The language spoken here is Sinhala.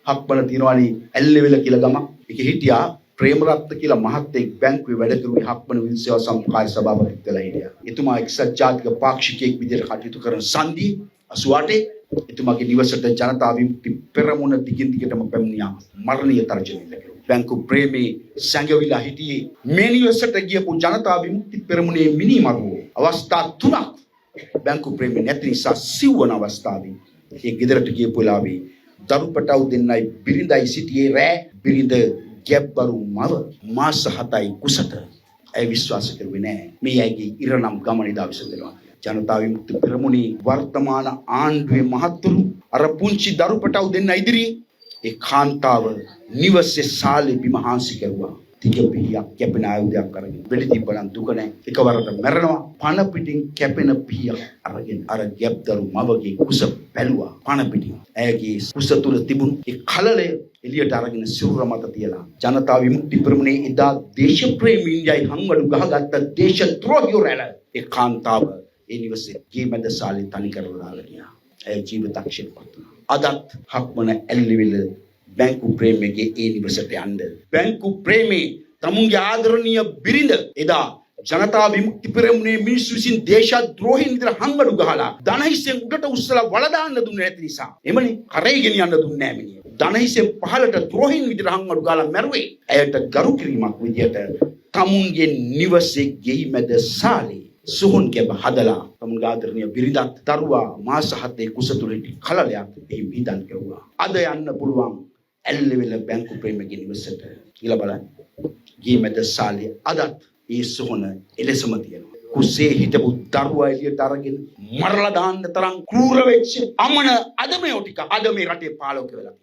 හක්බල තියනවානි ඇල්ලෙවිල කියලා ගමක්. ඒක හිටියා ප්‍රේමරත්න කියලා මහත්තයෙක් බැංකුවේ වැඩ කරුවේ හක්බන විදුලි සේවා සම්ප්‍රදාය සභාපතිත් වෙලා හිටියා. එතුමා එක්සත් ජාතික පාක්ෂිකයෙක් විදිහට කටයුතු කරන සන්ධි 88 එතුමාගේ නිවසට ජනතා විමුක්ති පෙරමුණ දිගින් දිගටම පැමිණියා. මරණීය තර්ජනය ලැබුවා. බැංකු ප්‍රේමී සංගවිලා හිටියේ මේ නිවසට ගියපු ජනතා විමුක්ති පෙරමුණේ මිනිමරුවෝ. අවස්ථා 3ක් බැංකු ප්‍රේමී නැති නිසා සිව්වන අවස්ථාවේ ඒ ගෙදරට ගියපු වෙලාවේ දරුපටව් දෙන්නයි බිරිඳයි සිටියේ රෑ බිරිඳ ගැබ්බරු මව මාස 7යි කුසට ඇය විශ්වාස කරුවේ නැහැ මේ ඇයිගේ ඉරණම් ගමන ඉදා විසඳනවා. ජනතා විමුක්ති පෙරමුණේ වර්තමාන ආණ්ඩුවේ මහත්තුරු අර පුංචි දරුපටව් දෙන්න ඉදිරියේ ඒ කාන්තාව නිවසේ සාලේ බිම හාන්සි කරුවා. තික පිහියක් කැපෙන ආයුධයක් අරගෙන වෙලිදී බලන් දුක නැහැ. එකවරට මැරෙනවා. පණ පිටින් කැපෙන පිහියක් අරගෙන අර ගැබ්දරු මවගේ කුස බැලුවා. පණ පිටින්. ඇයගේ කුස තුල තිබුණු ඒ කලලය එළියට අරගෙන සිරුර මත තියලා ජනතා විමුක්ති පෙරමුණේ එදා දේශප්‍රේමීන්යයි හංවඩු ගහගත්ත දේශද්‍රෝහියෝ රැළ ඒ කාන්තාව ඒ නිවසේ ගේ මැද සාලේ තනි කරලා දාලා ගියා. ඇය ජීවිතක්ෂේප වුණා. අදත් හක්මන ඇල්ලිවිල බැංකු ප්‍රේමයේ ඒ නිවසට යන්න. බැංකු ප්‍රේමී තමුන්ගේ ආදරණීය බිරිඳ එදා ජනතා විමුක්ති පෙරමුණේ මිනිස්සු විසින් දේශද්‍රෝහීන් විදිහට හංගඩු ගහලා ධනහිසෙන් උඩට උස්සලා වල දාන්න දුන්නේ නැති නිසා එමනේ කරේ ගෙනියන්න දුන්නේ නැහැ මිනිහ. ධනහිසෙන් පහළට ද්‍රෝහීන් විදිහට හංගඩු ගහලා මැරුවේ. ඇයට ගරු කිරීමක් විදිහට තමුන්ගේ නිවසේ ගෙයි මැද සාලේ සුහුන් කැබ හදලා තමුන්ගේ ආදරණීය බිරිඳත් දරුවා මාස 7 කුස තුල හිටි කලලයක් එහි විඳන් කෙරුවා. අද යන්න පුළුවන් ඇල්ලෙවිල බැංකු ප්‍රේමගේ නිවසට කියලා බලන්න. ගේ මැද සාලේ අදත් ඒ සොහන එලෙසම තියෙනවා. කුසේ හිටපු දරුවා එළියට අරගෙන මරලා දාන්න තරම් ක්‍රූර වෙච්ච අමන අදමයෝ ටික අද මේ රටේ පාලක වෙලා.